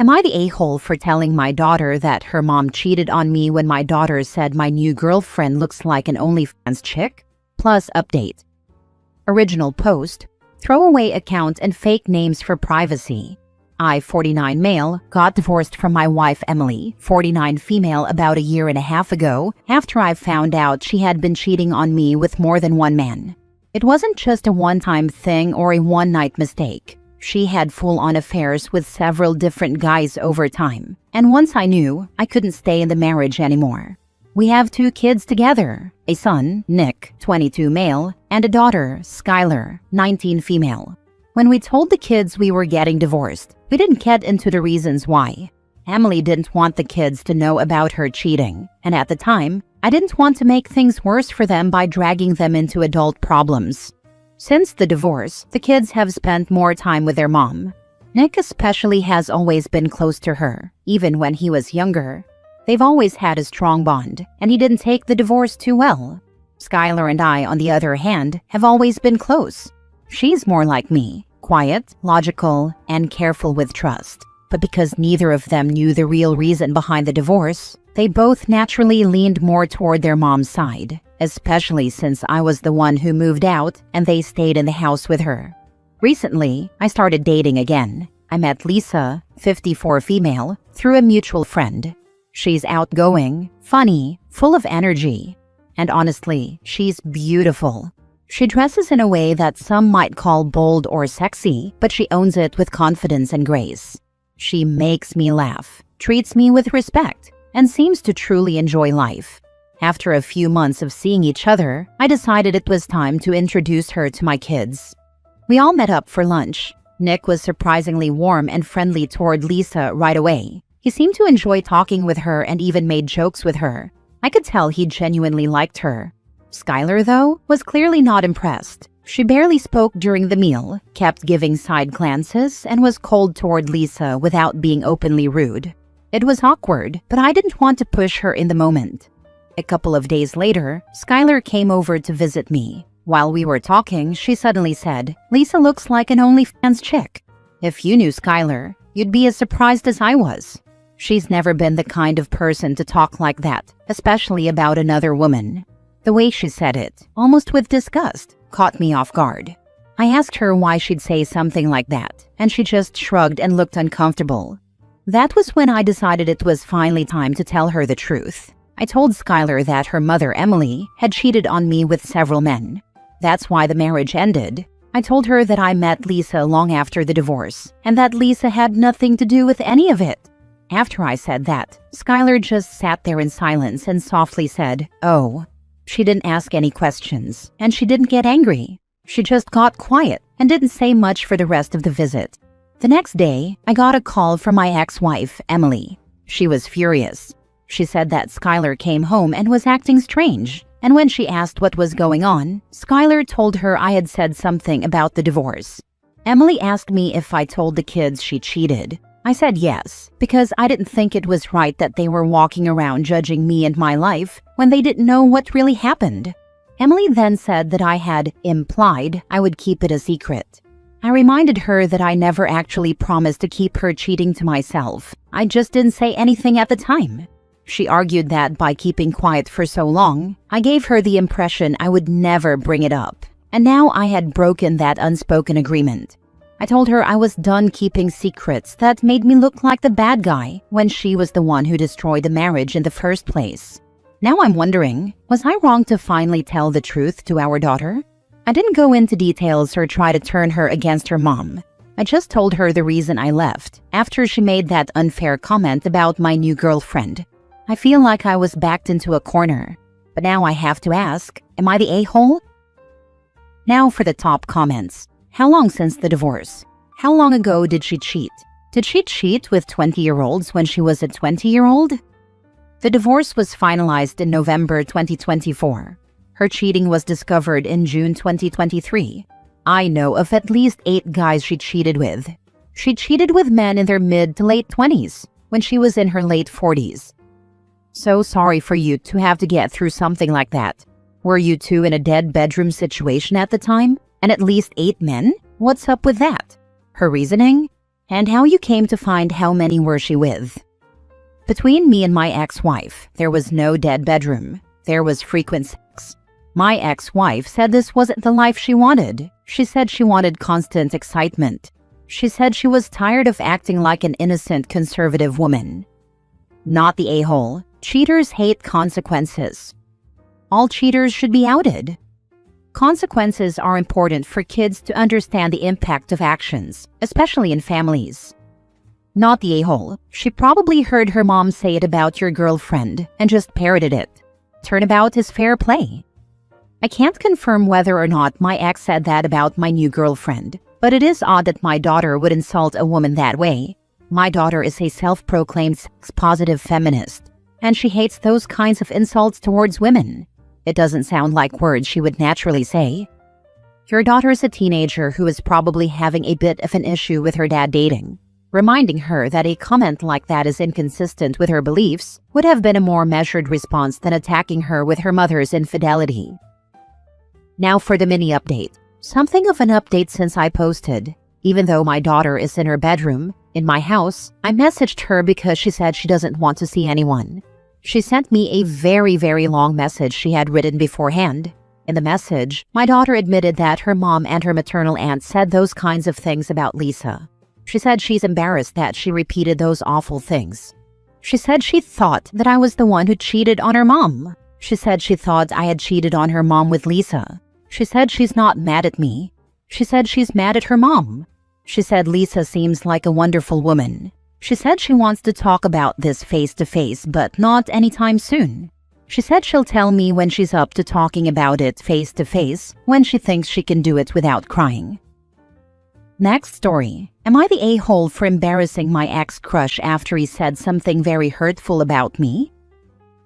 Am I the a-hole for telling my daughter that her mom cheated on me when my daughter said my new girlfriend looks like an OnlyFans chick? Plus update. Original post, throwaway account and fake names for privacy. I, 49 male, got divorced from my wife Emily, 49 female, about a year and a half ago after I found out she had been cheating on me with more than one man. It wasn't just a one-time thing or a one-night mistake. She had full-on affairs with several different guys over time, and once I knew, I couldn't stay in the marriage anymore. We have 2 kids together, a son, Nick, 22 male, and a daughter, Skylar, 19 female. When we told the kids we were getting divorced, we didn't get into the reasons why. Emily didn't want the kids to know about her cheating, and at the time, I didn't want to make things worse for them by dragging them into adult problems. Since the divorce, the kids have spent more time with their mom. Nick especially has always been close to her, even when he was younger. They've always had a strong bond, and he didn't take the divorce too well. Skylar and I, on the other hand, have always been close. She's more like me, quiet, logical, and careful with trust. But because neither of them knew the real reason behind the divorce, they both naturally leaned more toward their mom's side, especially since I was the one who moved out and they stayed in the house with her. Recently, I started dating again. I met Lisa, 54 female, through a mutual friend. She's outgoing, funny, full of energy, and honestly, she's beautiful. She dresses in a way that some might call bold or sexy, but she owns it with confidence and grace. She makes me laugh, treats me with respect, and seems to truly enjoy life. After a few months of seeing each other, I decided it was time to introduce her to my kids. We all met up for lunch. Nick was surprisingly warm and friendly toward Lisa right away. He seemed to enjoy talking with her and even made jokes with her. I could tell he genuinely liked her. Skylar, though, was clearly not impressed. She barely spoke during the meal, kept giving side glances, and was cold toward Lisa without being openly rude. It was awkward, but I didn't want to push her in the moment. A couple of days later, Skylar came over to visit me. While we were talking, she suddenly said, "Lisa looks like an OnlyFans chick." If you knew Skylar, you'd be as surprised as I was. She's never been the kind of person to talk like that, especially about another woman. The way she said it, almost with disgust, caught me off guard. I asked her why she'd say something like that, and she just shrugged and looked uncomfortable. That was when I decided it was finally time to tell her the truth. I told Skylar that her mother, Emily, had cheated on me with several men. That's why the marriage ended. I told her that I met Lisa long after the divorce, and that Lisa had nothing to do with any of it. After I said that, Skylar just sat there in silence and softly said, "Oh." She didn't ask any questions, and she didn't get angry. She just got quiet and didn't say much for the rest of the visit. The next day, I got a call from my ex-wife, Emily. She was furious. She said that Skylar came home and was acting strange, and when she asked what was going on, Skylar told her I had said something about the divorce. Emily asked me if I told the kids she cheated. I said yes, because I didn't think it was right that they were walking around judging me and my life when they didn't know what really happened. Emily then said that I had implied I would keep it a secret. I reminded her that I never actually promised to keep her cheating to myself. I just didn't say anything at the time. She argued that by keeping quiet for so long, I gave her the impression I would never bring it up. And now I had broken that unspoken agreement. I told her I was done keeping secrets that made me look like the bad guy when she was the one who destroyed the marriage in the first place. Now I'm wondering, was I wrong to finally tell the truth to our daughter? I didn't go into details or try to turn her against her mom. I just told her the reason I left after she made that unfair comment about my new girlfriend. I feel like I was backed into a corner. But now I have to ask, am I the a-hole? Now for the top comments. How long since the divorce? How long ago did she cheat? Did she cheat with 20-year-olds when she was a 20-year-old? The divorce was finalized in November 2024. Her cheating was discovered in June 2023. I know of at least 8 guys she cheated with. She cheated with men in their mid to late 20s when she was in her late 40s. So sorry for you to have to get through something like that. Were you two in a dead bedroom situation at the time? And at least 8 men? What's up with that? Her reasoning? and how you came to find how many were she with. Between me and my ex-wife, there was no dead bedroom. There was frequent sex. My ex-wife said this wasn't the life she wanted. She said she wanted constant excitement. She said she was tired of acting like an innocent conservative woman. Not the a-hole. Cheaters hate consequences. All cheaters should be outed. Consequences are important for kids to understand the impact of actions, especially in families. Not the a-hole. She probably heard her mom say it about your girlfriend and just parroted it. Turnabout is fair play. I can't confirm whether or not my ex said that about my new girlfriend, but it is odd that my daughter would insult a woman that way. My daughter is a self-proclaimed sex-positive feminist, and she hates those kinds of insults towards women. It doesn't sound like words she would naturally say. Your daughter is a teenager who is probably having a bit of an issue with her dad dating. Reminding her that a comment like that is inconsistent with her beliefs would have been a more measured response than attacking her with her mother's infidelity. Now for the mini update. Something of an update since I posted. Even though my daughter is in her bedroom, in my house, I messaged her because she said she doesn't want to see anyone. She sent me a very, very long message she had written beforehand. In the message, my daughter admitted that her mom and her maternal aunt said those kinds of things about Lisa. She said she's embarrassed that she repeated those awful things. She said she thought that I was the one who cheated on her mom. She said she thought I had cheated on her mom with Lisa. She said she's not mad at me. She said she's mad at her mom. She said Lisa seems like a wonderful woman. She said she wants to talk about this face-to-face, but not anytime soon. She said she'll tell me when she's up to talking about it face-to-face, when she thinks she can do it without crying. Next story. Am I the a-hole for embarrassing my ex-crush after he said something very hurtful about me?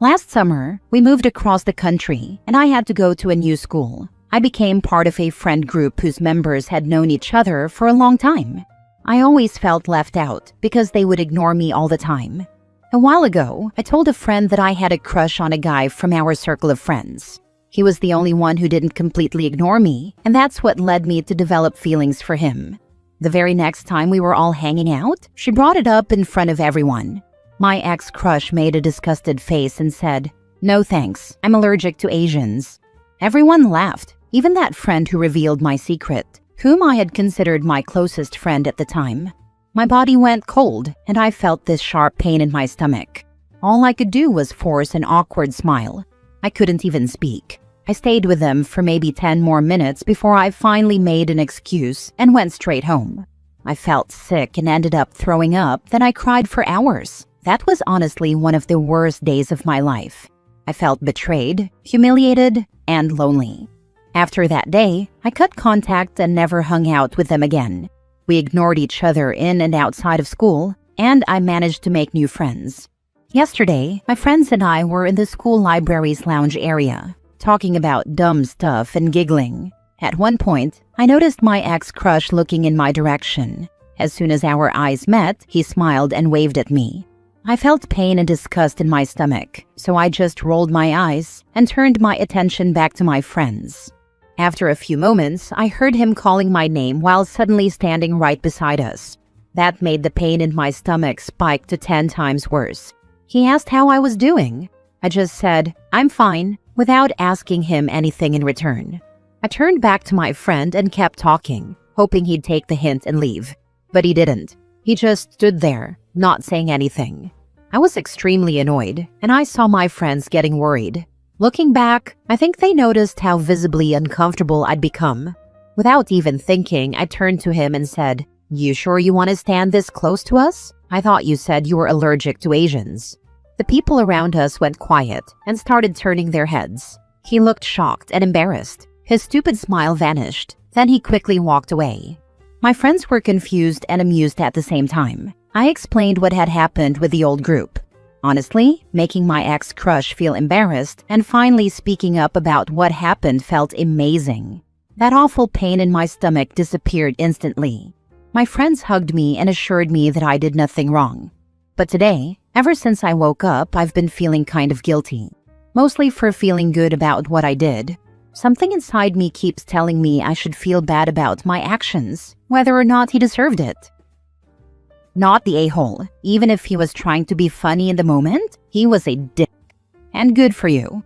Last summer, we moved across the country, and I had to go to a new school. I became part of a friend group whose members had known each other for a long time. I always felt left out because they would ignore me all the time. A while ago, I told a friend that I had a crush on a guy from our circle of friends. He was the only one who didn't completely ignore me, and that's what led me to develop feelings for him. The very next time we were all hanging out, she brought it up in front of everyone. My ex-crush made a disgusted face and said, "No thanks, I'm allergic to Asians." Everyone laughed, even that friend who revealed my secret, whom I had considered my closest friend at the time. My body went cold, and I felt this sharp pain in my stomach. All I could do was force an awkward smile. I couldn't even speak. I stayed with them for maybe 10 more minutes before I finally made an excuse and went straight home. I felt sick and ended up throwing up, then I cried for hours. That was honestly one of the worst days of my life. I felt betrayed, humiliated, and lonely. After that day, I cut contact and never hung out with them again. We ignored each other in and outside of school, and I managed to make new friends. Yesterday, my friends and I were in the school library's lounge area, talking about dumb stuff and giggling. At one point, I noticed my ex-crush looking in my direction. As soon as our eyes met, he smiled and waved at me. I felt pain and disgust in my stomach, so I just rolled my eyes and turned my attention back to my friends. After a few moments, I heard him calling my name while suddenly standing right beside us. That made the pain in my stomach spike to 10 times worse. He asked how I was doing. I just said, "I'm fine," without asking him anything in return. I turned back to my friend and kept talking, hoping he'd take the hint and leave. But he didn't. He just stood there, not saying anything. I was extremely annoyed, and I saw my friends getting worried. Looking back, I think they noticed how visibly uncomfortable I'd become. Without even thinking, I turned to him and said, "You sure you want to stand this close to us? I thought you said you were allergic to Asians." The people around us went quiet and started turning their heads. He looked shocked and embarrassed. His stupid smile vanished. Then he quickly walked away. My friends were confused and amused at the same time. I explained what had happened with the old group. Honestly, making my ex-crush feel embarrassed and finally speaking up about what happened felt amazing. That awful pain in my stomach disappeared instantly. My friends hugged me and assured me that I did nothing wrong. But today, ever since I woke up, I've been feeling kind of guilty. Mostly for feeling good about what I did. Something inside me keeps telling me I should feel bad about my actions, whether or not he deserved it. Not the a-hole. Even if he was trying to be funny in the moment, he was a dick. And good for you.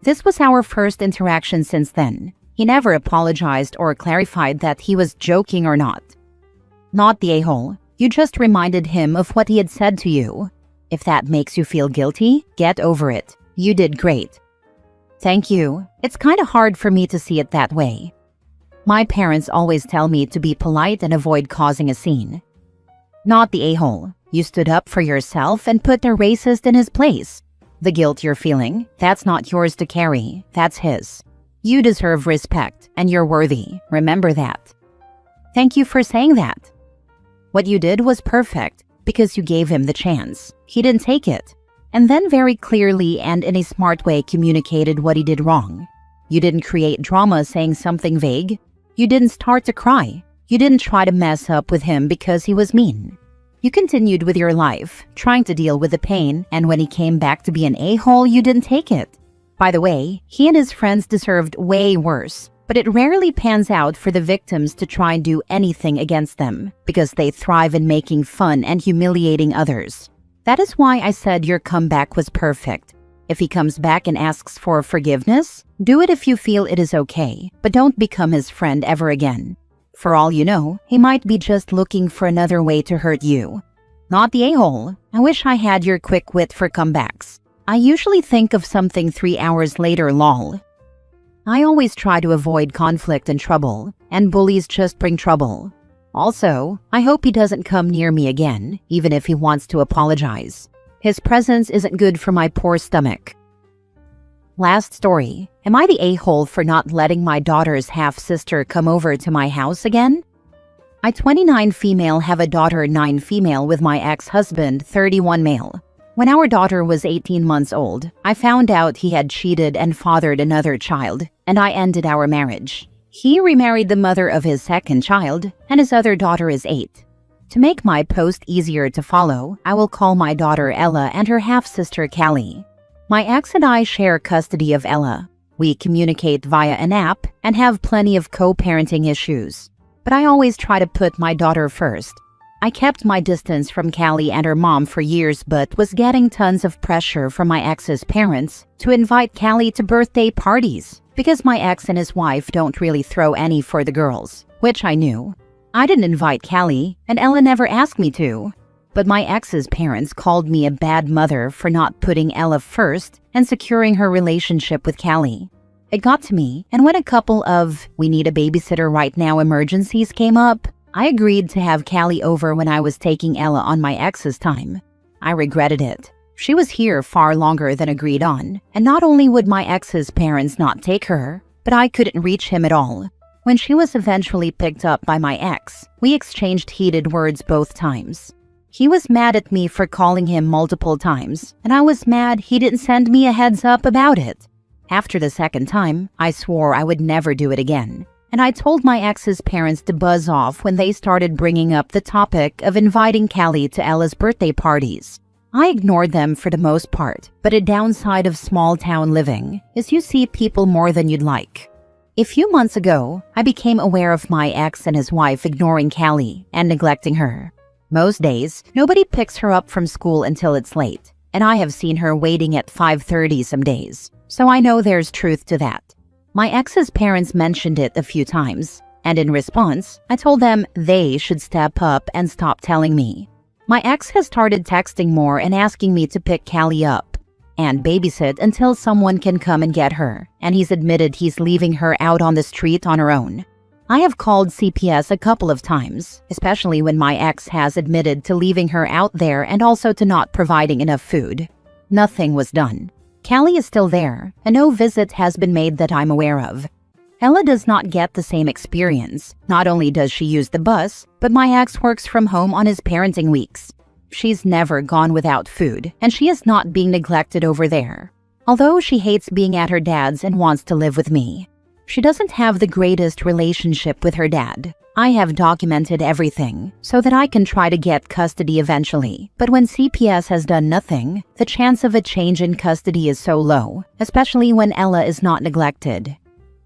This was our first interaction since then. He never apologized or clarified that he was joking or not. Not the a-hole. You just reminded him of what he had said to you. If that makes you feel guilty, get over it. You did great. Thank you. It's kind of hard for me to see it that way. My parents always tell me to be polite and avoid causing a scene. Not the a-hole. You stood up for yourself and put the racist in his place. The guilt you're feeling, that's not yours to carry. That's his. You deserve respect, and you're worthy. Remember that. Thank you for saying that. What you did was perfect because you gave him the chance. He didn't take it. And then very clearly and in a smart way communicated what he did wrong. You didn't create drama saying something vague. You didn't start to cry. You didn't try to mess up with him because he was mean. You continued with your life, trying to deal with the pain, and when he came back to be an a-hole, you didn't take it. By the way, he and his friends deserved way worse, but it rarely pans out for the victims to try and do anything against them because they thrive in making fun and humiliating others. That is why I said your comeback was perfect. If he comes back and asks for forgiveness, do it if you feel it is okay, but don't become his friend ever again. For all you know, he might be just looking for another way to hurt you. Not the a-hole. I wish I had your quick wit for comebacks. I usually think of something 3 hours later, lol. I always try to avoid conflict and trouble, and bullies just bring trouble. Also, I hope he doesn't come near me again, even if he wants to apologize. His presence isn't good for my poor stomach. Last story. Am I the a-hole for not letting my daughter's half-sister come over to my house again? I, 29 female, have a daughter, 9 female, with my ex-husband, 31 male. When our daughter was 18 months old, I found out he had cheated and fathered another child, and I ended our marriage. He remarried the mother of his second child, and his other daughter is 8. To make my post easier to follow, I will call my daughter Ella and her half-sister Callie. My ex and I share custody of Ella. We communicate via an app and have plenty of co-parenting issues. But I always try to put my daughter first. I kept my distance from Callie and her mom for years but was getting tons of pressure from my ex's parents to invite Callie to birthday parties because my ex and his wife don't really throw any for the girls, which I knew. I didn't invite Callie, and Ella never asked me to. But my ex's parents called me a bad mother for not putting Ella first and securing her relationship with Callie. It got to me, and when a couple of "we need a babysitter right now" emergencies came up, I agreed to have Callie over when I was taking Ella on my ex's time. I regretted it. She was here far longer than agreed on, and not only would my ex's parents not take her, but I couldn't reach him at all. When she was eventually picked up by my ex, we exchanged heated words both times. He was mad at me for calling him multiple times, and I was mad he didn't send me a heads up about it. After the second time, I swore I would never do it again. And I told my ex's parents to buzz off when they started bringing up the topic of inviting Callie to Ella's birthday parties. I ignored them for the most part, but a downside of small-town living is you see people more than you'd like. A few months ago, I became aware of my ex and his wife ignoring Callie and neglecting her. Most days, nobody picks her up from school until it's late, and I have seen her waiting at 5:30 some days, so I know there's truth to that. My ex's parents mentioned it a few times, and in response, I told them they should step up and stop telling me. My ex has started texting more and asking me to pick Callie up and babysit until someone can come and get her, and he's admitted he's leaving her out on the street on her own. I have called CPS a couple of times, especially when my ex has admitted to leaving her out there and also to not providing enough food. Nothing was done. Callie is still there, and no visit has been made that I'm aware of. Ella does not get the same experience. Not only does she use the bus, but my ex works from home on his parenting weeks. She's never gone without food, and she is not being neglected over there. Although she hates being at her dad's and wants to live with me. She doesn't have the greatest relationship with her dad. I have documented everything so that I can try to get custody eventually. But when CPS has done nothing, the chance of a change in custody is so low, especially when Ella is not neglected.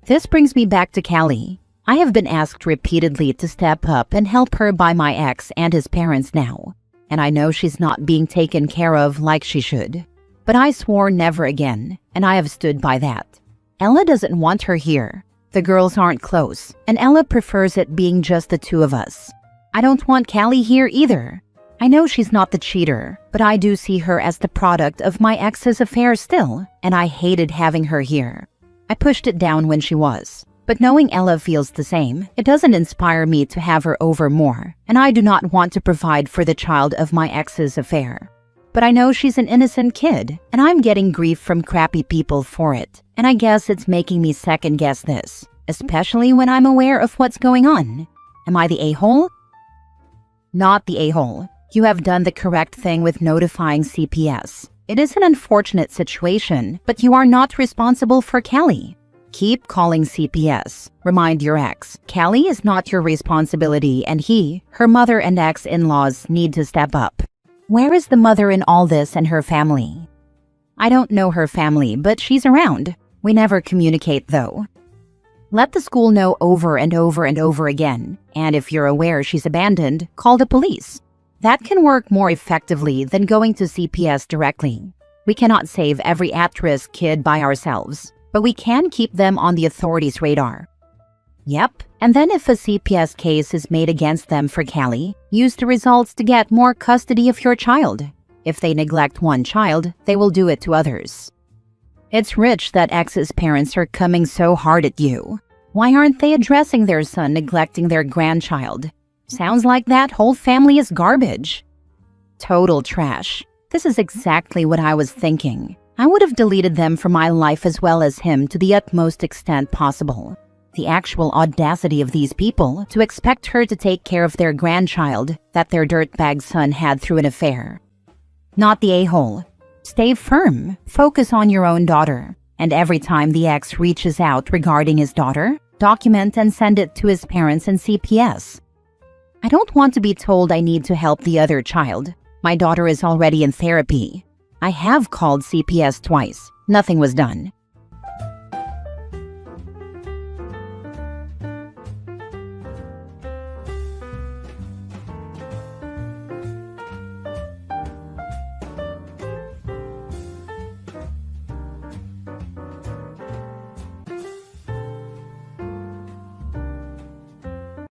This brings me back to Callie. I have been asked repeatedly to step up and help her by my ex and his parents now, and I know she's not being taken care of like she should. But I swore never again, and I have stood by that. Ella doesn't want her here. The girls aren't close, and Ella prefers it being just the two of us. I don't want Callie here either. I know she's not the cheater, but I do see her as the product of my ex's affair still, and I hated having her here. I pushed it down when she was. But knowing Ella feels the same, it doesn't inspire me to have her over more, and I do not want to provide for the child of my ex's affair. But I know she's an innocent kid, and I'm getting grief from crappy people for it, and I guess it's making me second-guess this, especially when I'm aware of what's going on. Am I the a-hole? Not the a-hole. You have done the correct thing with notifying CPS. It is an unfortunate situation, but you are not responsible for Callie. Keep calling CPS. Remind your ex, Callie is not your responsibility, and he, her mother and ex-in-laws need to step up. Where is the mother in all this and her family? I don't know her family, but she's around. We never communicate though. Let the school know over and over and over again, and if you're aware she's abandoned, call the police. That can work more effectively than going to CPS directly. We cannot save every at-risk kid by ourselves, but we can keep them on the authorities' radar. Yep, and then if a CPS case is made against them for Callie, use the results to get more custody of your child. If they neglect one child, they will do it to others. It's rich that ex's parents are coming so hard at you. Why aren't they addressing their son neglecting their grandchild? Sounds like that whole family is garbage. Total trash. This is exactly what I was thinking. I would have deleted them from my life as well as him to the utmost extent possible. The actual audacity of these people to expect her to take care of their grandchild that their dirtbag son had through an affair. Not the a-hole. Stay firm. Focus on your own daughter. And every time the ex reaches out regarding his daughter, document and send it to his parents and CPS. I don't want to be told I need to help the other child. My daughter is already in therapy. I have called CPS twice. Nothing was done.